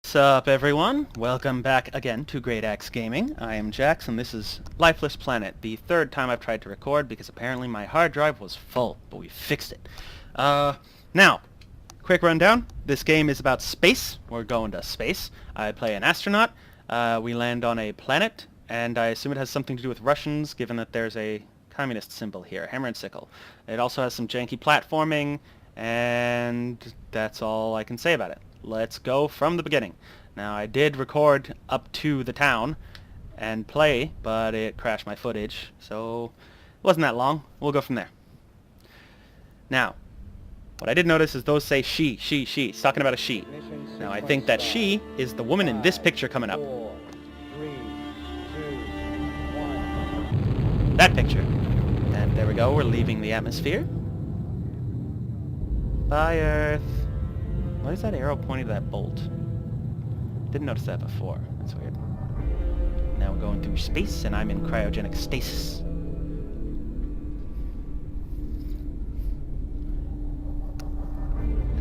What's up, everyone? Welcome back again to Greataxe Gaming. I am Jax, and this is Lifeless Planet, the third time I've tried to record because apparently my hard drive was full, but we fixed it. Now, quick rundown. This game is about space. We're going to space. I play an astronaut. We land on a planet, and I assume it has something to do with Russians, given that there's a communist symbol here, hammer and sickle. It also has some janky platforming, and that's all I can say about it. Let's go from the beginning. Now, I did record up to the town and play, but it crashed my footage, so it wasn't that long. We'll go from there. Now, what I did notice is those say she. It's talking about a she. Now, I think that she is the woman in this picture coming up. 4, 3, 2, 1. That picture. And there we go, we're leaving the atmosphere. Bye, Earth. Why is that arrow pointing to that bolt? Didn't notice that before. That's weird. Now we're going through space, and I'm in cryogenic stasis. And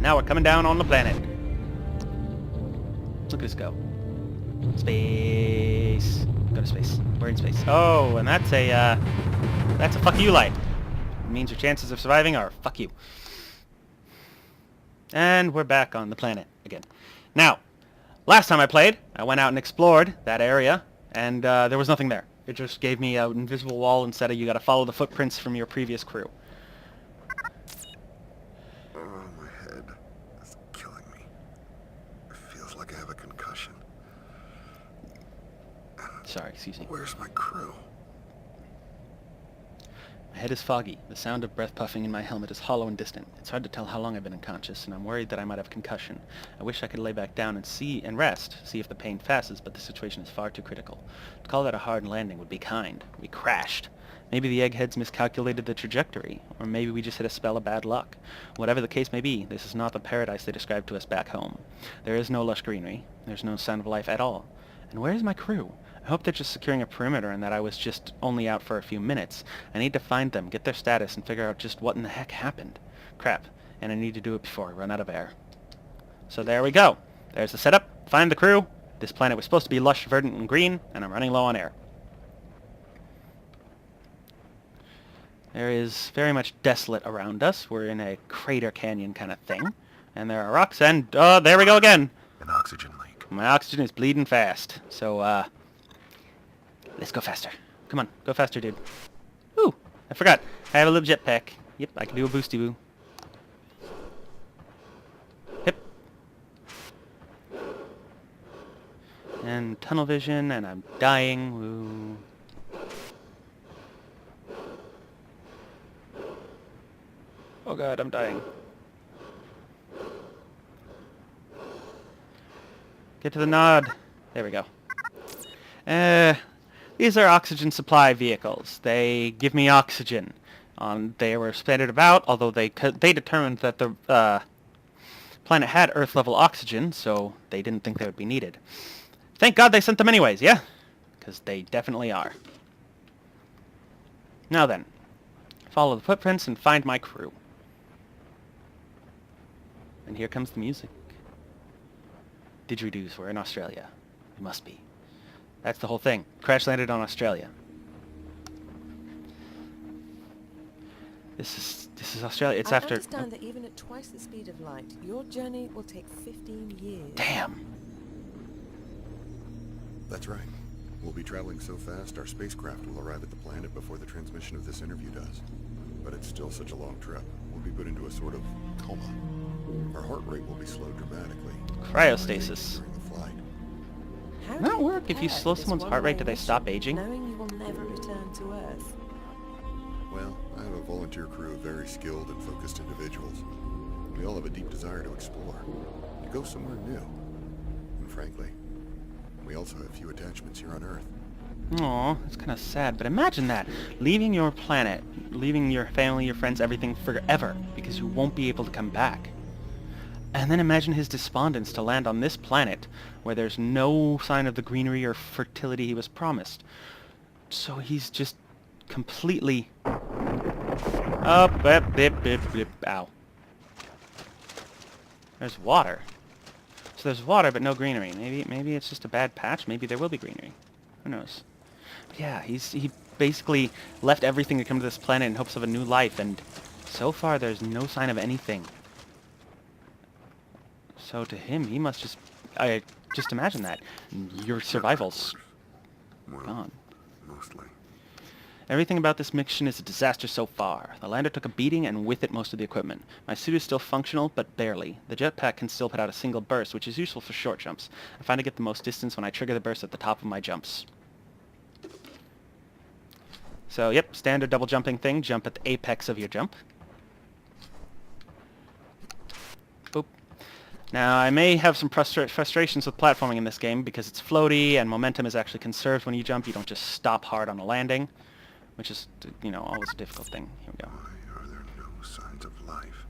now we're coming down on the planet. Look at us go. Space. Go to space. We're in space. Oh, and that's a fuck you light. It means your chances of surviving are fuck you. And we're back on the planet again. Now, last time I played, I went out and explored that area, and there was nothing there. It just gave me an invisible wall and said you gotta follow the footprints from your previous crew. Oh, my head is killing me. It feels like I have a concussion. Sorry, excuse me. Where's my crew? My head is foggy. The sound of breath puffing in my helmet is hollow and distant. It's hard to tell how long I've been unconscious, and I'm worried that I might have concussion. I wish I could lay back down and rest, see if the pain passes, but the situation is far too critical. To call that a hard landing would be kind. We crashed. Maybe the eggheads miscalculated the trajectory, or maybe we just hit a spell of bad luck. Whatever the case may be, this is not the paradise they described to us back home. There is no lush greenery. There's no sign of life at all. And where is my crew? I hope they're just securing a perimeter and that I was just only out for a few minutes. I need to find them, get their status, and figure out just what in the heck happened. Crap. And I need to do it before I run out of air. So there we go. There's the setup. Find the crew. This planet was supposed to be lush, verdant, and green, and I'm running low on air. There is very much desolate around us. We're in a crater canyon kind of thing. And there are rocks, and there we go again. An oxygen leak. My oxygen is bleeding fast. So, let's go faster. Come on, go faster, dude. Ooh, I forgot. I have a little jetpack. Yep, I can do a boosty boo. Hip. And tunnel vision, and I'm dying. Woo. Oh god, I'm dying. Get to the nod. There we go. These are oxygen supply vehicles. They give me oxygen. They were scattered about, although they determined that the planet had Earth-level oxygen, so they didn't think they would be needed. Thank God they sent them anyways, yeah? Because they definitely are. Now then, follow the footprints and find my crew. And here comes the music. Didgeridoos, we're in Australia. We must be. That's the whole thing. Crash landed on Australia. This is Australia. It's after... I understand that even at twice the speed of light, your journey will take 15 years. Damn. That's right. We'll be traveling so fast, our spacecraft will arrive at the planet before the transmission of this interview does. But it's still such a long trip. We'll be put into a sort of coma. Our heart rate will be slowed dramatically. Cryostasis. During the flight. How Does do that you work? If you prepare slow for this someone's heart rate, do one-way they stop mission, aging? knowing you will never return to Earth? Well, I have a volunteer crew of very skilled and focused individuals. We all have a deep desire to explore, to go somewhere new. And frankly, we also have few attachments here on Earth. Aw, that's kind of sad, but imagine that. Leaving your planet, leaving your family, your friends, everything forever, because you won't be able to come back. And then imagine his despondence to land on this planet, where there's no sign of the greenery or fertility he was promised. So he's just completely... Up, bip, bip, bip, bip. Ow. There's water. So there's water but no greenery. Maybe it's just a bad patch. Maybe there will be greenery. Who knows? But yeah, he basically left everything to come to this planet in hopes of a new life, and so far there's no sign of anything. So to him, he must just... I just imagine that. Your survival's Well, gone. mostly. Everything about this mission is a disaster so far. The lander took a beating, and with it most of the equipment. My suit is still functional, but barely. The jetpack can still put out a single burst, which is useful for short jumps. I find I get the most distance when I trigger the burst at the top of my jumps. So, yep, standard double jumping thing. Jump at the apex of your jump. Boop. Now, I may have some frustrations with platforming in this game because it's floaty and momentum is actually conserved when you jump. You don't just stop hard on a landing, which is, you know, always a difficult thing. Here we go. Why are there no signs of life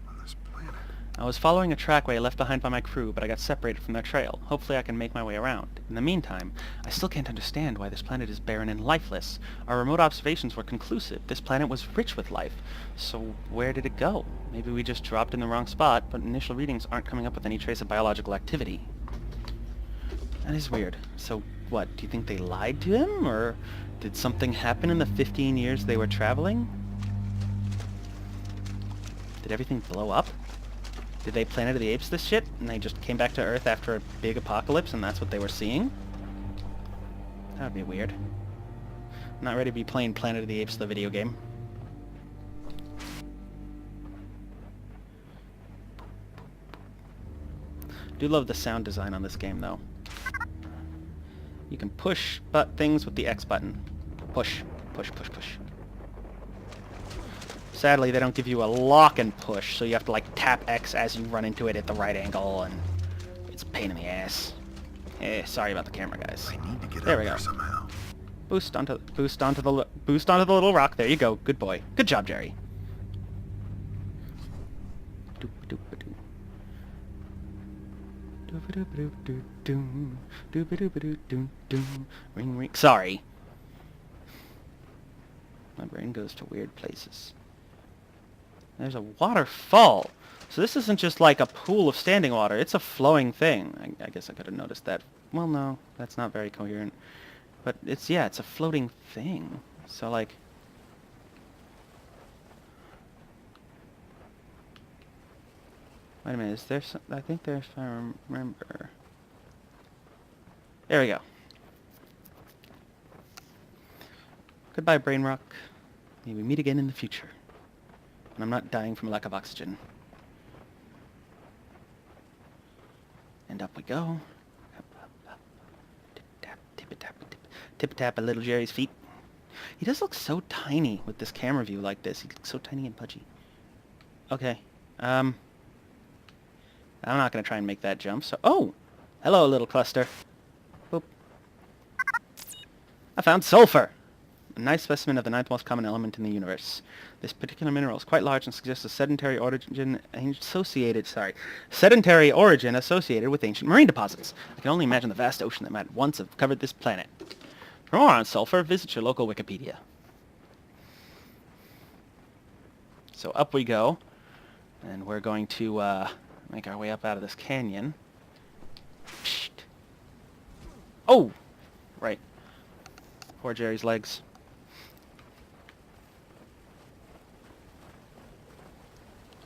on this planet? I was following a trackway left behind by my crew, but I got separated from their trail. Hopefully I can make my way around. In the meantime, I still can't understand why this planet is barren and lifeless. Our remote observations were conclusive. This planet was rich with life. So where did it go? Maybe we just dropped in the wrong spot, but initial readings aren't coming up with any trace of biological activity. That is weird. So what, do you think they lied to him, or did something happen in the 15 years they were traveling? Did everything blow up? Did they Planet of the Apes this shit, and they just came back to Earth after a big apocalypse, and that's what they were seeing? That would be weird. I'm not ready to be playing Planet of the Apes, the video game. Do love the sound design on this game, though. You can push things with the X button. Push, push, push, push. Sadly, they don't give you a lock and push, so you have to like tap X as you run into it at the right angle, and it's a pain in the ass. Sorry about the camera, guys. I need to get There up we there go. somehow. Boost onto the little rock. There you go. Good boy. Good job, Jerry. Ring ring. Sorry. My brain goes to weird places. There's a waterfall. So this isn't just like a pool of standing water. It's a flowing thing. I guess I could have noticed that. Well, no. That's not very coherent. But it's, yeah, it's a floating thing. So, like... Wait a minute, is there some... I think there's, if I remember... There we go. Goodbye, Brain Rock. May we meet again in the future. And I'm not dying from lack of oxygen. And up we go. Up, up, up. Tip-tap, tip-tap, tip-tap at little Jerry's feet. He does look so tiny with this camera view like this. He looks so tiny and pudgy. Okay. I'm not going to try and make that jump, so... Oh! Hello, little cluster. Boop. I found sulfur! A nice specimen of the ninth most common element in the universe. This particular mineral is quite large and suggests a sedentary origin associated with ancient marine deposits. I can only imagine the vast ocean that might once have covered this planet. For more on sulfur, visit your local Wikipedia. So up we go, and we're going to make our way up out of this canyon. Psst. Oh! Right. Poor Jerry's legs.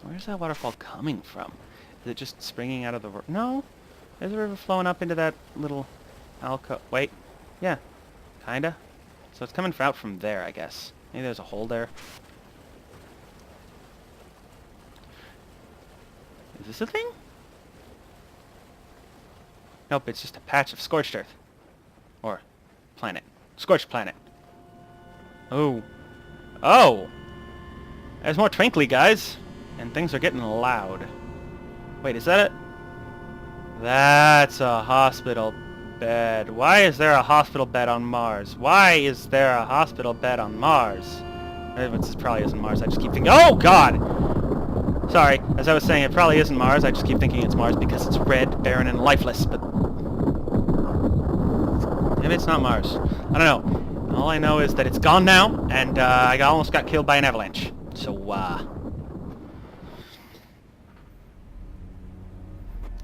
Where's that waterfall coming from? Is it just springing out of the... No! There's a river flowing up into that little alcove. Wait. Yeah. Kinda. So it's coming out from there, I guess. Maybe there's a hole there. Is this a thing? Nope, it's just a patch of scorched earth. Or planet. Scorched planet. Oh. Oh! There's more twinkly, guys. And things are getting loud. Wait, is that it? That's a hospital bed. Why is there a hospital bed on Mars? Why is there a hospital bed on Mars? This probably isn't Mars. I just keep thinking... Oh, God! Sorry. As I was saying, it probably isn't Mars. I just keep thinking it's Mars because it's red, barren, and lifeless. But... maybe it's not Mars. I don't know. All I know is that it's gone now, and I almost got killed by an avalanche. So,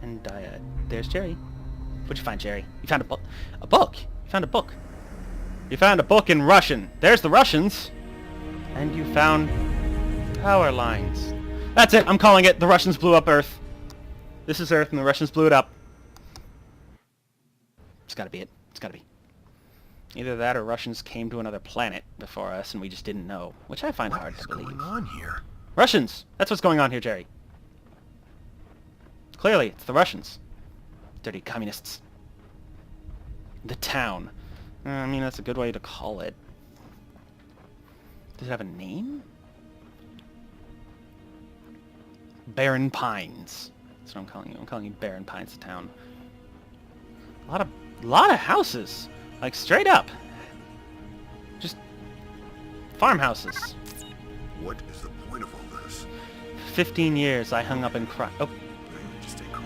And diet. There's Jerry. What'd you find, Jerry? You found a book. A book? You found a book. You found a book in Russian. There's the Russians. And you found power lines. That's it. I'm calling it. The Russians blew up Earth. This is Earth, and the Russians blew it up. It's gotta be it. It's gotta be. Either that or Russians came to another planet before us, and we just didn't know, which I find hard to believe. What's going on here? Russians! That's what's going on here, Jerry. Clearly, it's the Russians. Dirty communists. The town. I mean, that's a good way to call it. Does it have a name? Barren Pines. That's what I'm calling you. I'm calling you Barren Pines, the town. A lot of houses. Like, straight up. Just farmhouses. What is the point of all this? 15 years I hung up in Oh. Just stay calm.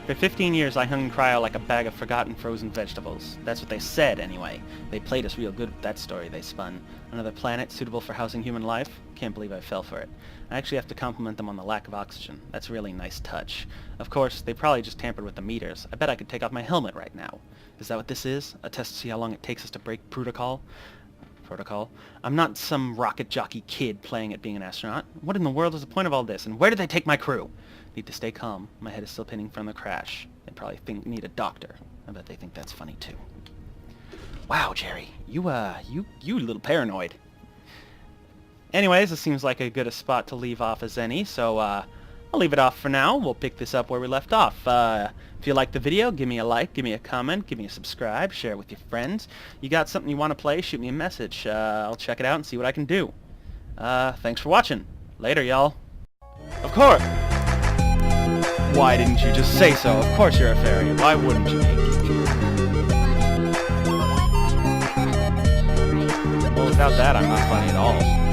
For 15 years I hung in cryo like a bag of forgotten frozen vegetables. That's what they said, anyway. They played us real good with that story they spun. Another planet suitable for housing human life? Can't believe I fell for it. I actually have to compliment them on the lack of oxygen. That's a really nice touch. Of course, they probably just tampered with the meters. I bet I could take off my helmet right now. Is that what this is? A test to see how long it takes us to break protocol? Protocol? I'm not some rocket jockey kid playing at being an astronaut. What in the world is the point of all this? And where did they take my crew? Need to stay calm. My head is still pinning from the crash. They probably need a doctor. I bet they think that's funny too. Wow, Jerry. You little paranoid. Anyways, this seems like a good a spot to leave off as any, so I'll leave it off for now. We'll pick this up where we left off. If you liked the video, give me a like, give me a comment, give me a subscribe, share it with your friends. You got something you want to play, shoot me a message. I'll check it out and see what I can do. Thanks for watching. Later, y'all. Of course! Why didn't you just say so? Of course you're a fairy. Why wouldn't you? Well, without that, I'm not funny at all.